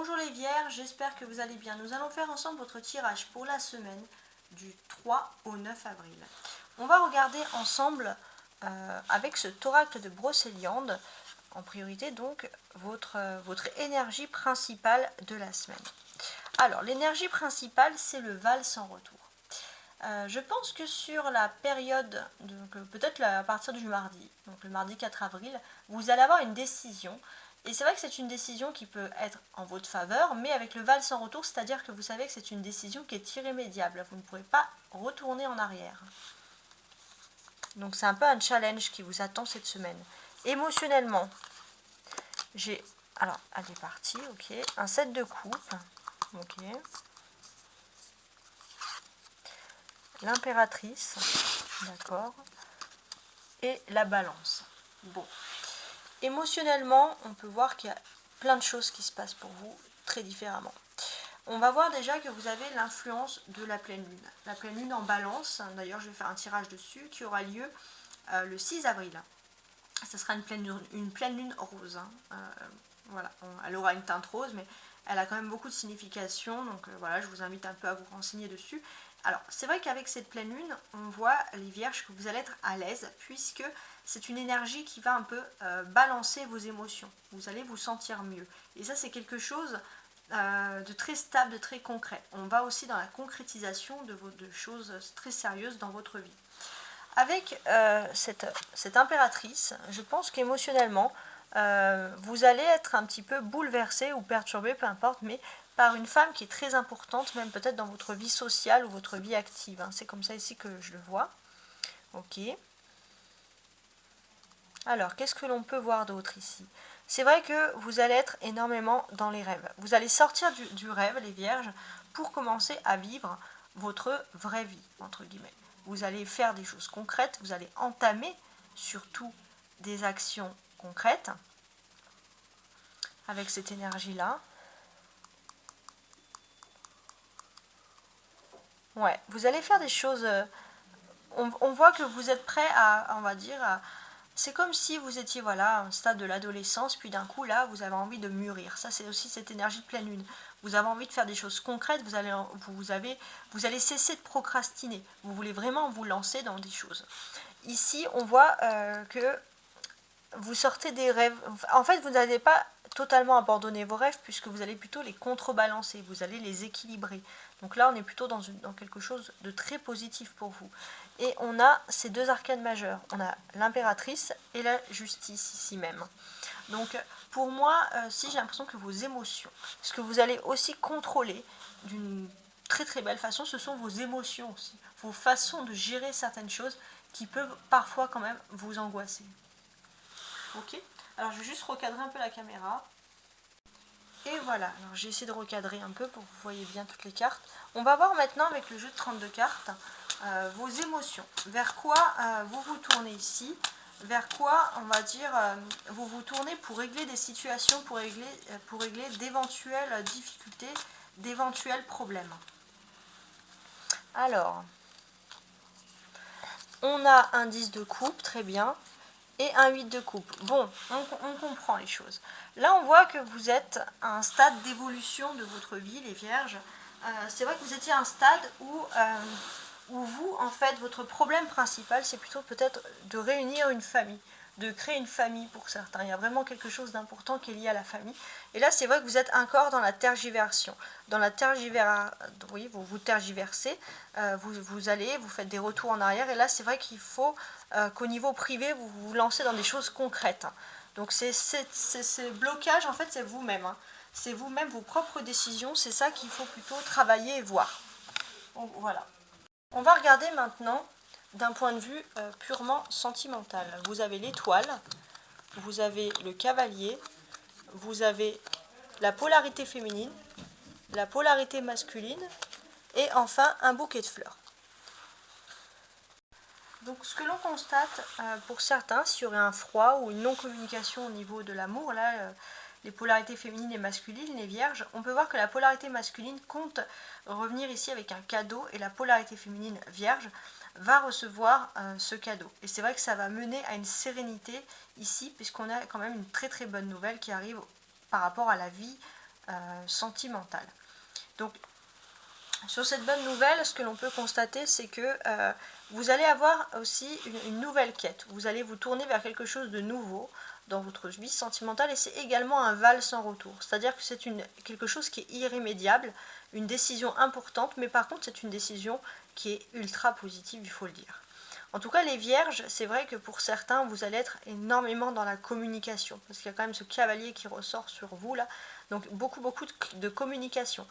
Bonjour les vierges, j'espère que vous allez bien. Nous allons faire ensemble votre tirage pour la semaine du 3 au 9 avril. On va regarder ensemble avec ce Oracle de Brocéliande, en priorité donc votre énergie principale de la semaine. Alors l'énergie principale c'est le Val sans retour. Je pense que sur la période, peut-être à partir du mardi, donc le mardi 4 avril, vous allez avoir une décision. Et c'est vrai que c'est une décision qui peut être en votre faveur, mais avec le Val sans retour, c'est-à-dire que vous savez que c'est une décision qui est irrémédiable. Vous ne pourrez pas retourner en arrière. Donc c'est un peu un challenge qui vous attend cette semaine. Émotionnellement, j'ai... Alors, elle est partie, ok. Un 7 de coupe, ok. L'impératrice, d'accord. Et la balance. Bon. Émotionnellement, on peut voir qu'il y a plein de choses qui se passent pour vous très différemment. On va voir déjà que vous avez l'influence de la pleine lune. La pleine lune en balance, d'ailleurs je vais faire un tirage dessus, qui aura lieu le 6 avril. Ce sera une pleine lune rose. Voilà, elle aura une teinte rose, mais elle a quand même beaucoup de signification. Donc voilà, je vous invite un peu à vous renseigner dessus. Alors, c'est vrai qu'avec cette pleine lune, on voit, les vierges, que vous allez être à l'aise, puisque c'est une énergie qui va un peu balancer vos émotions. Vous allez vous sentir mieux. Et ça, c'est quelque chose de très stable, de très concret. On va aussi dans la concrétisation de choses très sérieuses dans votre vie. Avec cette impératrice, je pense qu'émotionnellement, vous allez être un petit peu bouleversé ou perturbé, peu importe, mais par une femme qui est très importante, même peut-être dans votre vie sociale ou votre vie active. Hein. C'est comme ça ici que je le vois. Ok. Alors, qu'est-ce que l'on peut voir d'autre ici? C'est vrai que vous allez être énormément dans les rêves. Vous allez sortir du rêve, les vierges, pour commencer à vivre votre vraie vie, entre guillemets. Vous allez faire des choses concrètes, vous allez entamer surtout des actions concrètes avec cette énergie-là. Ouais, vous allez faire des choses... on voit que vous êtes prêt à, on va dire, c'est comme si vous étiez voilà, à un stade de l'adolescence, puis d'un coup, là, vous avez envie de mûrir. Ça, c'est aussi cette énergie de pleine lune. Vous avez envie de faire des choses concrètes, vous allez cesser de procrastiner. Vous voulez vraiment vous lancer dans des choses. Ici, on voit que vous sortez des rêves. En fait, vous n'allez pas totalement abandonner vos rêves, puisque vous allez plutôt les contrebalancer, vous allez les équilibrer. Donc là, on est plutôt dans quelque chose de très positif pour vous. Et on a ces deux arcanes majeures. On a l'impératrice et la justice ici même. Donc pour moi, si j'ai l'impression que vos émotions, ce que vous allez aussi contrôler d'une très très belle façon, ce sont vos émotions aussi. Vos façons de gérer certaines choses qui peuvent parfois quand même vous angoisser. Ok, alors je vais juste recadrer un peu la caméra. Et voilà, alors j'ai essayé de recadrer un peu pour que vous voyez bien toutes les cartes. On va voir maintenant avec le jeu de 32 cartes vos émotions. Vers quoi vous vous tournez ici? Vers quoi, on va dire, vous vous tournez pour régler des situations, pour régler d'éventuelles difficultés, d'éventuels problèmes. Alors, on a un 10 de coupe, très bien. Et un 8 de coupe. Bon, on comprend les choses. Là, on voit que vous êtes à un stade d'évolution de votre vie, les vierges. C'est vrai que vous étiez à un stade où vous, en fait, votre problème principal, c'est plutôt peut-être de réunir une famille, de créer une famille pour certains. Il y a vraiment quelque chose d'important qui est lié à la famille. Et là, c'est vrai que vous êtes encore dans la tergiversation. Dans la oui, vous tergiversez, vous faites des retours en arrière. Et là, c'est vrai qu'il faut qu'au niveau privé, vous vous lancez dans des choses concrètes. Donc, ces blocages, en fait, c'est vous-même. Hein. C'est vous-même, vos propres décisions. C'est ça qu'il faut plutôt travailler et voir. Donc, voilà. On va regarder maintenant d'un point de vue purement sentimental. Vous avez l'étoile, vous avez le cavalier, vous avez la polarité féminine, la polarité masculine et enfin un bouquet de fleurs. Donc ce que l'on constate pour certains, s'il y aurait un froid ou une non-communication au niveau de l'amour, là, les polarités féminines et masculines, les vierges, on peut voir que la polarité masculine compte revenir ici avec un cadeau et la polarité féminine vierge va recevoir ce cadeau. Et c'est vrai que ça va mener à une sérénité ici, puisqu'on a quand même une très très bonne nouvelle qui arrive par rapport à la vie sentimentale. Donc, sur cette bonne nouvelle, ce que l'on peut constater, c'est que vous allez avoir aussi une nouvelle quête. Vous allez vous tourner vers quelque chose de nouveau dans votre vie sentimentale et c'est également un val sans retour. C'est-à-dire que c'est quelque chose qui est irrémédiable, une décision importante, mais par contre c'est une décision qui est ultra positive, il faut le dire. En tout cas, les vierges, c'est vrai que pour certains, vous allez être énormément dans la communication, parce qu'il y a quand même ce cavalier qui ressort sur vous là, donc beaucoup de communication.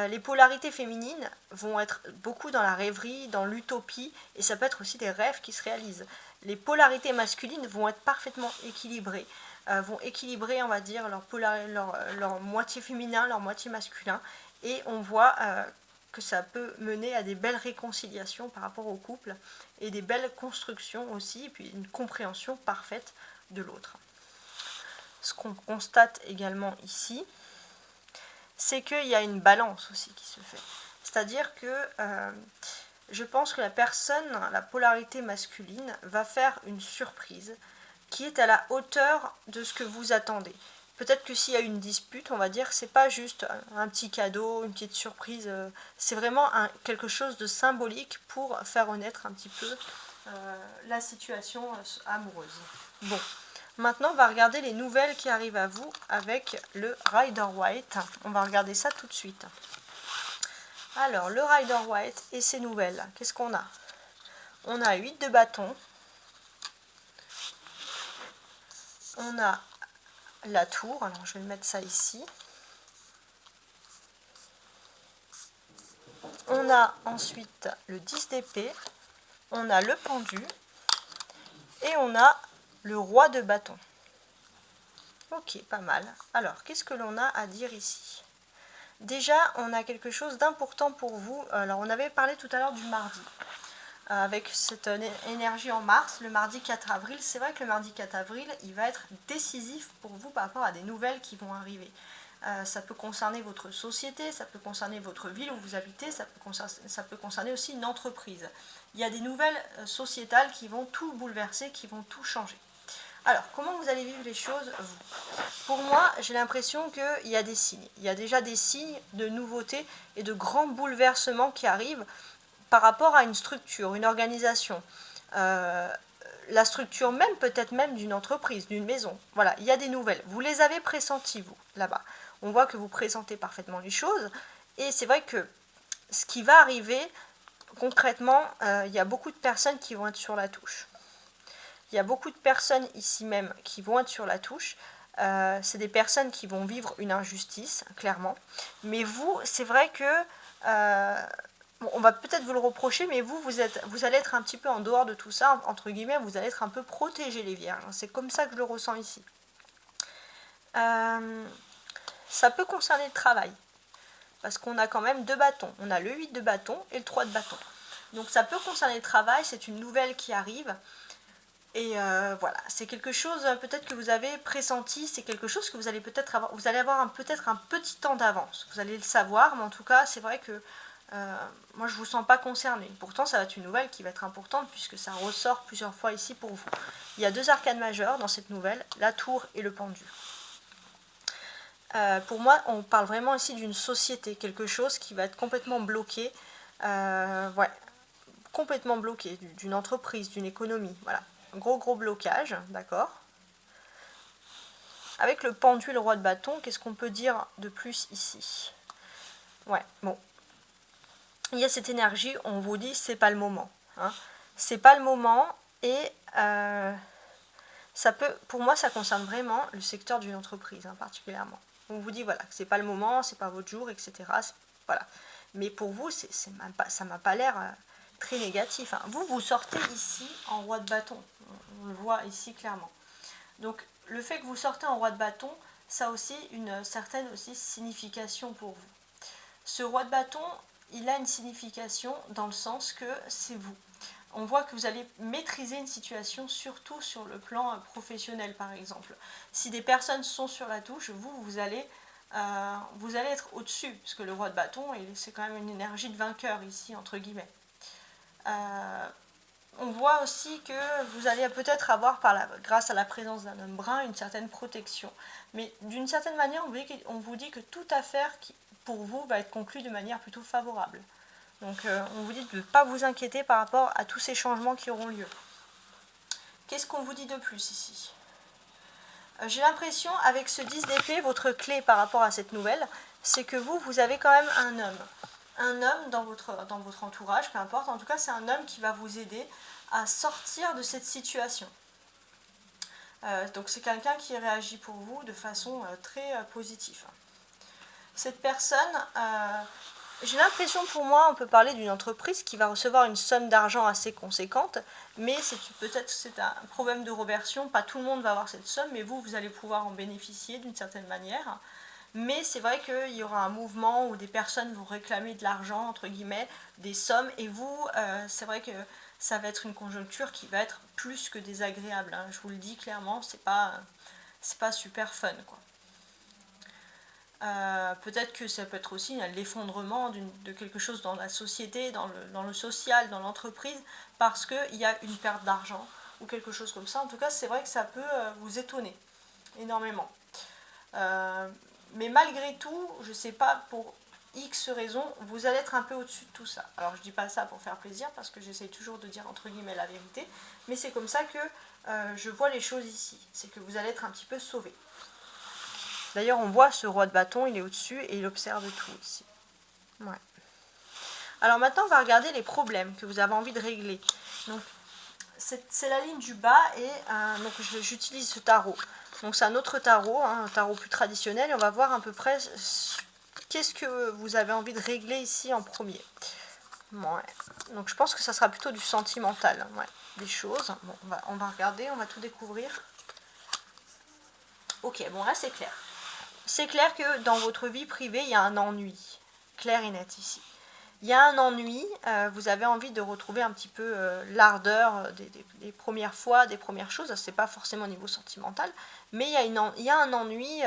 Les polarités féminines vont être beaucoup dans la rêverie, dans l'utopie, et ça peut être aussi des rêves qui se réalisent. Les polarités masculines vont être parfaitement équilibrées, vont équilibrer, on va dire, leur moitié féminin, leur moitié masculin, et on voit que ça peut mener à des belles réconciliations par rapport au couple, et des belles constructions aussi, et puis une compréhension parfaite de l'autre. Ce qu'on constate également ici, c'est qu'il y a une balance aussi qui se fait. C'est-à-dire que je pense que la personne, la polarité masculine, va faire une surprise qui est à la hauteur de ce que vous attendez. Peut-être que s'il y a une dispute, on va dire, c'est pas juste un petit cadeau, une petite surprise, c'est vraiment quelque chose de symbolique pour faire renaître un petit peu la situation amoureuse. Bon. Maintenant, on va regarder les nouvelles qui arrivent à vous avec le Rider-Waite. On va regarder ça tout de suite. Alors, le Rider-Waite et ses nouvelles, qu'est-ce qu'on a? On a 8 de bâton. On a la tour. Alors, je vais mettre ça ici. On a ensuite le 10 d'épée. On a le pendu. Et on a le roi de bâton. Ok, pas mal. Alors, qu'est-ce que l'on a à dire ici? Déjà, on a quelque chose d'important pour vous. Alors, on avait parlé tout à l'heure du mardi. Avec cette énergie en mars, le mardi 4 avril, c'est vrai que le mardi 4 avril, il va être décisif pour vous par rapport à des nouvelles qui vont arriver. Ça peut concerner votre société, ça peut concerner votre ville où vous habitez, ça peut concerner aussi une entreprise. Il y a des nouvelles sociétales qui vont tout bouleverser, qui vont tout changer. Alors, comment vous allez vivre les choses, vous? Pour moi, j'ai l'impression qu'il y a des signes. Il y a déjà des signes de nouveautés et de grands bouleversements qui arrivent par rapport à une structure, une organisation. La structure même, peut-être même d'une entreprise, d'une maison. Voilà, il y a des nouvelles. Vous les avez pressenties, vous, là-bas. On voit que vous présentez parfaitement les choses. Et c'est vrai que ce qui va arriver, concrètement, il y a beaucoup de personnes qui vont être sur la touche. Il y a beaucoup de personnes ici même qui vont être sur la touche. C'est des personnes qui vont vivre une injustice, clairement. Mais vous, c'est vrai que... bon, on va peut-être vous le reprocher, mais vous allez être un petit peu en dehors de tout ça, entre guillemets, vous allez être un peu protégés, les vierges. C'est comme ça que je le ressens ici. Ça peut concerner le travail, parce qu'on a quand même 2 bâtons. On a le 8 de bâton et le 3 de bâton. Donc ça peut concerner le travail, c'est une nouvelle qui arrive. Et voilà, c'est quelque chose peut-être que vous avez pressenti, c'est quelque chose que vous allez peut-être avoir, vous allez avoir peut-être un petit temps d'avance. Vous allez le savoir, mais en tout cas, c'est vrai que moi je ne vous sens pas concerné. Pourtant, ça va être une nouvelle qui va être importante puisque ça ressort plusieurs fois ici pour vous. Il y a 2 arcanes majeurs dans cette nouvelle, la tour et le pendu. Pour moi, on parle vraiment ici d'une société, quelque chose qui va être complètement bloqué, ouais, complètement bloqué, d'une entreprise, d'une économie, voilà. Gros blocage, d'accord. Avec le pendu et le roi de bâton, qu'est-ce qu'on peut dire de plus ici? Ouais, bon. Il y a cette énergie, on vous dit, c'est pas le moment. Hein. C'est pas le moment et ça peut, pour moi, ça concerne vraiment le secteur d'une entreprise, hein, particulièrement. On vous dit, voilà, que c'est pas le moment, c'est pas votre jour, etc. Voilà. Mais pour vous, ça m'a pas l'air... très négatif. Hein. Vous sortez ici en roi de bâton. On le voit ici clairement. Donc, le fait que vous sortez en roi de bâton, ça a aussi une certaine aussi signification pour vous. Ce roi de bâton, il a une signification dans le sens que c'est vous. On voit que vous allez maîtriser une situation, surtout sur le plan professionnel, par exemple. Si des personnes sont sur la touche, vous allez être au-dessus, puisque le roi de bâton, c'est quand même une énergie de vainqueur ici, entre guillemets. on voit aussi que vous allez peut-être avoir, grâce à la présence d'un homme brun, une certaine protection. Mais d'une certaine manière, on vous dit que toute affaire qui, pour vous, va être conclue de manière plutôt favorable. Donc on vous dit de ne pas vous inquiéter par rapport à tous ces changements qui auront lieu. Qu'est-ce qu'on vous dit de plus ici? J'ai l'impression, avec ce 10 d'épée, votre clé par rapport à cette nouvelle, c'est que vous avez quand même un homme. Un homme dans votre entourage, peu importe, en tout cas c'est un homme qui va vous aider à sortir de cette situation. Donc c'est quelqu'un qui réagit pour vous de façon très positive. Cette personne, j'ai l'impression, pour moi, on peut parler d'une entreprise qui va recevoir une somme d'argent assez conséquente, mais peut-être c'est un problème de reversion, pas tout le monde va avoir cette somme, mais vous allez pouvoir en bénéficier d'une certaine manière. Mais c'est vrai qu'il y aura un mouvement où des personnes vont réclamer de l'argent, entre guillemets, des sommes, et vous, c'est vrai que ça va être une conjoncture qui va être plus que désagréable, hein. Je vous le dis clairement, c'est pas super fun, quoi. Peut-être que ça peut être aussi l'effondrement de quelque chose dans la société, dans le social, dans l'entreprise, parce qu'il y a une perte d'argent ou quelque chose comme ça. En tout cas, c'est vrai que ça peut vous étonner énormément. Mais malgré tout, je ne sais pas, pour X raisons, vous allez être un peu au-dessus de tout ça. Alors je ne dis pas ça pour faire plaisir, parce que j'essaie toujours de dire entre guillemets la vérité, mais c'est comme ça que je vois les choses ici. C'est que vous allez être un petit peu sauvé. D'ailleurs, on voit ce roi de bâton, il est au-dessus et il observe tout ici. Ouais. Alors maintenant, on va regarder les problèmes que vous avez envie de régler. Donc, c'est la ligne du bas et donc j'utilise ce tarot. Donc c'est un autre tarot, hein, un tarot plus traditionnel, et on va voir à peu près qu'est-ce que vous avez envie de régler ici en premier. Ouais. Donc je pense que ça sera plutôt du sentimental, ouais, des choses. Bon, on va regarder, on va tout découvrir. Ok, bon là c'est clair. C'est clair que dans votre vie privée, il y a un ennui, clair et net ici. Il y a un ennui, vous avez envie de retrouver un petit peu l'ardeur des premières fois, des premières choses, c'est pas forcément au niveau sentimental, mais il y a un ennui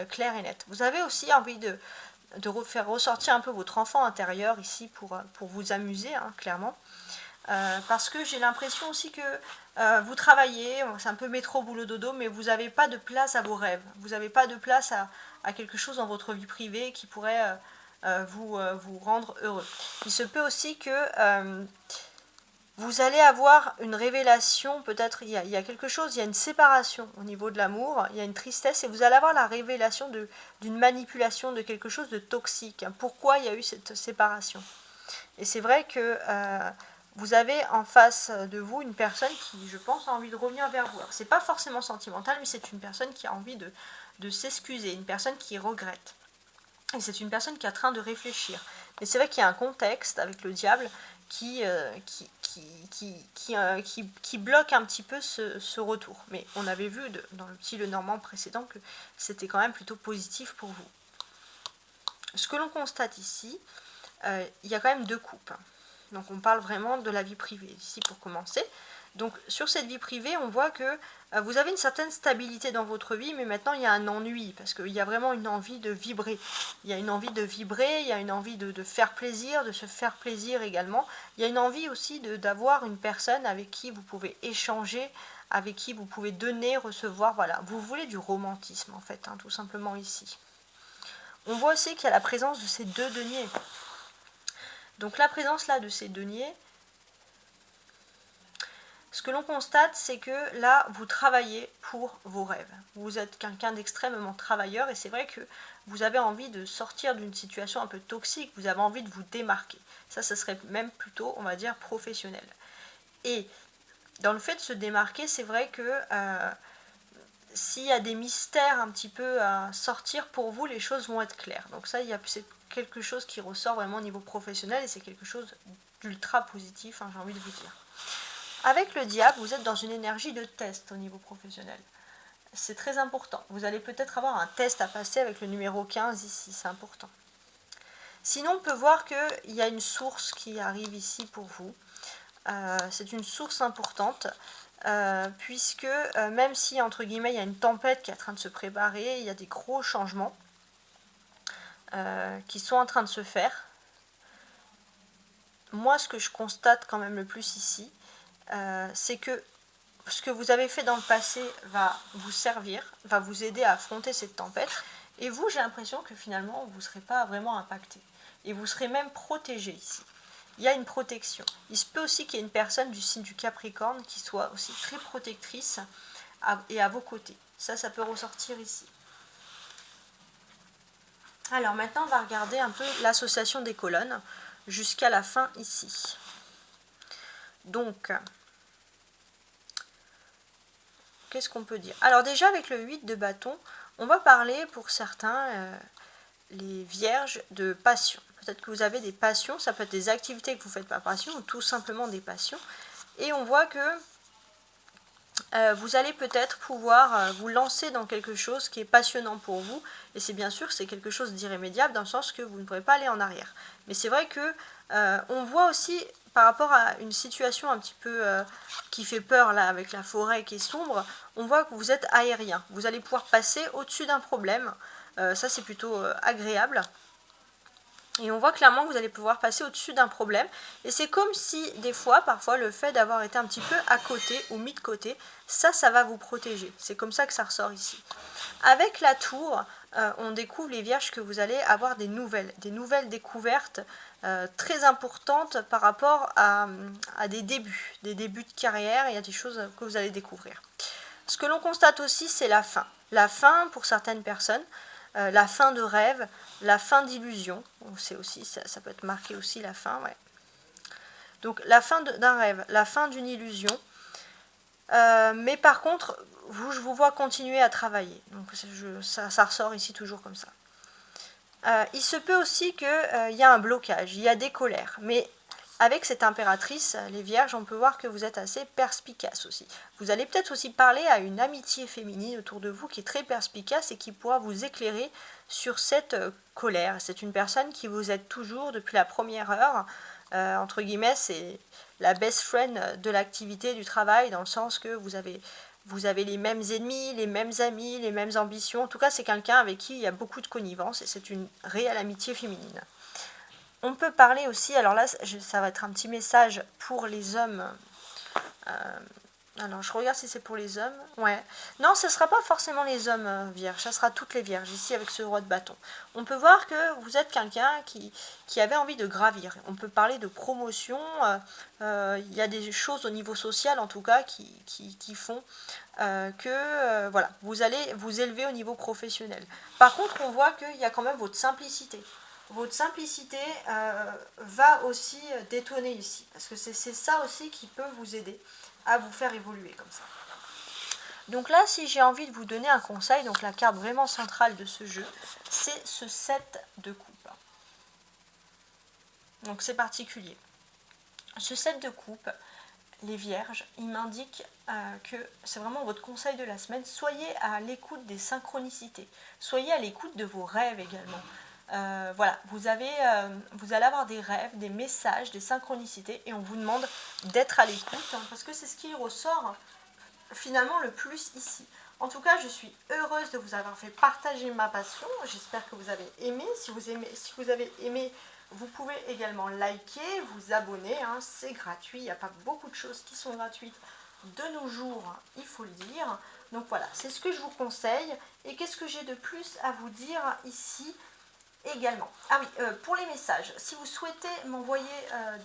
clair et net. Vous avez aussi envie de faire ressortir un peu votre enfant intérieur ici pour vous amuser, hein, clairement. Parce que j'ai l'impression aussi que vous travaillez, c'est un peu métro, boulot, dodo, mais vous n'avez pas de place à vos rêves. Vous n'avez pas de place à quelque chose dans votre vie privée qui pourrait vous rendre heureux. Il se peut aussi que vous allez avoir une révélation, peut-être il y a quelque chose, il y a une séparation au niveau de l'amour, il y a une tristesse, et vous allez avoir la révélation d'une manipulation, de quelque chose de toxique. Pourquoi il y a eu cette séparation? Et c'est vrai que vous avez en face de vous une personne qui, je pense, a envie de revenir vers vous. Alors, c'est pas forcément sentimental, mais c'est une personne qui a envie de s'excuser, une personne qui regrette. Et c'est une personne qui est en train de réfléchir. Mais c'est vrai qu'il y a un contexte avec le diable qui bloque un petit peu ce retour. Mais on avait vu dans le petit Lenormand précédent que c'était quand même plutôt positif pour vous. Ce que l'on constate ici, il y a quand même deux coupes. Donc on parle vraiment de la vie privée ici pour commencer. Donc sur cette vie privée, on voit que vous avez une certaine stabilité dans votre vie, mais maintenant il y a un ennui, parce qu'il y a vraiment une envie de vibrer. Il y a une envie de vibrer, il y a une envie de faire plaisir, de se faire plaisir également. Il y a une envie aussi d'avoir une personne avec qui vous pouvez échanger, avec qui vous pouvez donner, recevoir, voilà. Vous voulez du romantisme en fait, hein, tout simplement ici. On voit aussi qu'il y a la présence de ces deux deniers. Donc la présence là de ces deniers, ce que l'on constate, c'est que là, vous travaillez pour vos rêves. Vous êtes quelqu'un d'extrêmement travailleur, et c'est vrai que vous avez envie de sortir d'une situation un peu toxique, vous avez envie de vous démarquer. Ça serait même plutôt, on va dire, professionnel. Et dans le fait de se démarquer, c'est vrai que s'il y a des mystères un petit peu à sortir pour vous, les choses vont être claires. Donc ça, c'est quelque chose qui ressort vraiment au niveau professionnel, et c'est quelque chose d'ultra positif, hein, j'ai envie de vous dire. Avec le diable, vous êtes dans une énergie de test au niveau professionnel. C'est très important. Vous allez peut-être avoir un test à passer avec le numéro 15 ici, c'est important. Sinon, on peut voir qu'il y a une source qui arrive ici pour vous. C'est une source importante, puisque même si, entre guillemets, il y a une tempête qui est en train de se préparer, il y a des gros changements qui sont en train de se faire. Moi, ce que je constate quand même le plus ici, c'est que ce que vous avez fait dans le passé va vous servir, va vous aider à affronter cette tempête. Et vous, j'ai l'impression que finalement, vous ne serez pas vraiment impacté. Et vous serez même protégé ici. Il y a une protection. Il se peut aussi qu'il y ait une personne du signe du Capricorne qui soit aussi très protectrice et à vos côtés. Ça peut ressortir ici. Alors maintenant, on va regarder un peu l'association des colonnes jusqu'à la fin ici. Donc, qu'est-ce qu'on peut dire? Alors déjà, avec le 8 de bâton, on va parler pour certains, les vierges, de passion. Peut-être que vous avez des passions, ça peut être des activités que vous faites par passion ou tout simplement des passions. Et on voit que vous allez peut-être pouvoir vous lancer dans quelque chose qui est passionnant pour vous. Et c'est bien sûr, c'est quelque chose d'irrémédiable dans le sens que vous ne pourrez pas aller en arrière. Mais c'est vrai que on voit aussi par rapport à une situation un petit peu qui fait peur là avec la forêt qui est sombre, on voit que vous êtes aérien. Vous allez pouvoir passer au-dessus d'un problème. Ça c'est plutôt agréable. Et on voit clairement que vous allez pouvoir passer au-dessus d'un problème. Et c'est comme si, des fois, parfois, le fait d'avoir été un petit peu à côté ou mis de côté, ça va vous protéger. C'est comme ça que ça ressort ici. Avec la tour, on découvre les vierges que vous allez avoir des nouvelles découvertes très importantes par rapport à des débuts de carrière. Il y a des choses que vous allez découvrir. Ce que l'on constate aussi, c'est la fin. La fin pour certaines personnes. La fin de rêve, la fin d'illusion, c'est aussi, ça peut être marqué aussi la fin, ouais. Donc la fin d'un rêve, la fin d'une illusion, mais par contre, je vous vois continuer à travailler, donc ça ressort ici toujours comme ça. Il se peut aussi qu'il y a un blocage, il y a des colères, mais avec cette impératrice, les vierges, on peut voir que vous êtes assez perspicace aussi. Vous allez peut-être aussi parler à une amitié féminine autour de vous qui est très perspicace et qui pourra vous éclairer sur cette colère. C'est une personne qui vous aide toujours depuis la première heure. Entre guillemets, c'est la best friend de l'activité, du travail, dans le sens que vous avez les mêmes ennemis, les mêmes amis, les mêmes ambitions. En tout cas, c'est quelqu'un avec qui il y a beaucoup de connivence et c'est une réelle amitié féminine. On peut parler aussi, alors là, ça va être un petit message pour les hommes. Alors, je regarde si c'est pour les hommes. Ouais. Non, ce ne sera pas forcément les hommes vierges, ça sera toutes les vierges, ici avec ce roi de bâton. On peut voir que vous êtes quelqu'un qui avait envie de gravir. On peut parler de promotion. Il y a des choses au niveau social, en tout cas, qui font que voilà, vous allez vous élever au niveau professionnel. Par contre, on voit qu'il y a quand même votre simplicité. Votre simplicité va aussi détonner ici, parce que c'est ça aussi qui peut vous aider à vous faire évoluer comme ça. Donc là, si j'ai envie de vous donner un conseil, donc la carte vraiment centrale de ce jeu, c'est ce 7 de coupe. Donc c'est particulier. Ce 7 de coupe, les vierges, il m'indique que c'est vraiment votre conseil de la semaine. Soyez à l'écoute des synchronicités, soyez à l'écoute de vos rêves également. Voilà, vous allez avoir des rêves, des messages, des synchronicités et on vous demande d'être à l'écoute parce que c'est ce qui ressort finalement le plus ici. En tout cas, je suis heureuse de vous avoir fait partager ma passion. J'espère que vous avez aimé. Si vous avez aimé, vous pouvez également liker, vous abonner. C'est gratuit. Il n'y a pas beaucoup de choses qui sont gratuites de nos jours, il faut le dire. Donc voilà, c'est ce que je vous conseille. Et qu'est-ce que j'ai de plus à vous dire ici ? Également. Ah oui, pour les messages, si vous souhaitez m'envoyer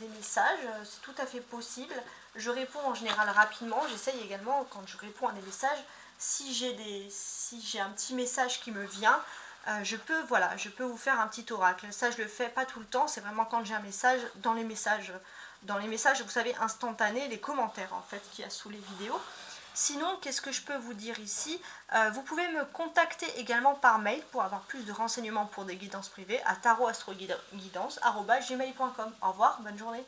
des messages, c'est tout à fait possible. Je réponds en général rapidement. J'essaye également, quand je réponds à des messages, si j'ai un petit message qui me vient, je peux vous faire un petit oracle. Ça, je le fais pas tout le temps. C'est vraiment quand j'ai un message, dans les messages, vous savez, instantanés, les commentaires en fait qu'il y a sous les vidéos. Sinon, qu'est-ce que je peux vous dire ici ? Vous pouvez me contacter également par mail pour avoir plus de renseignements pour des guidances privées à tarotastro-guidance@gmail.com. Au revoir, bonne journée.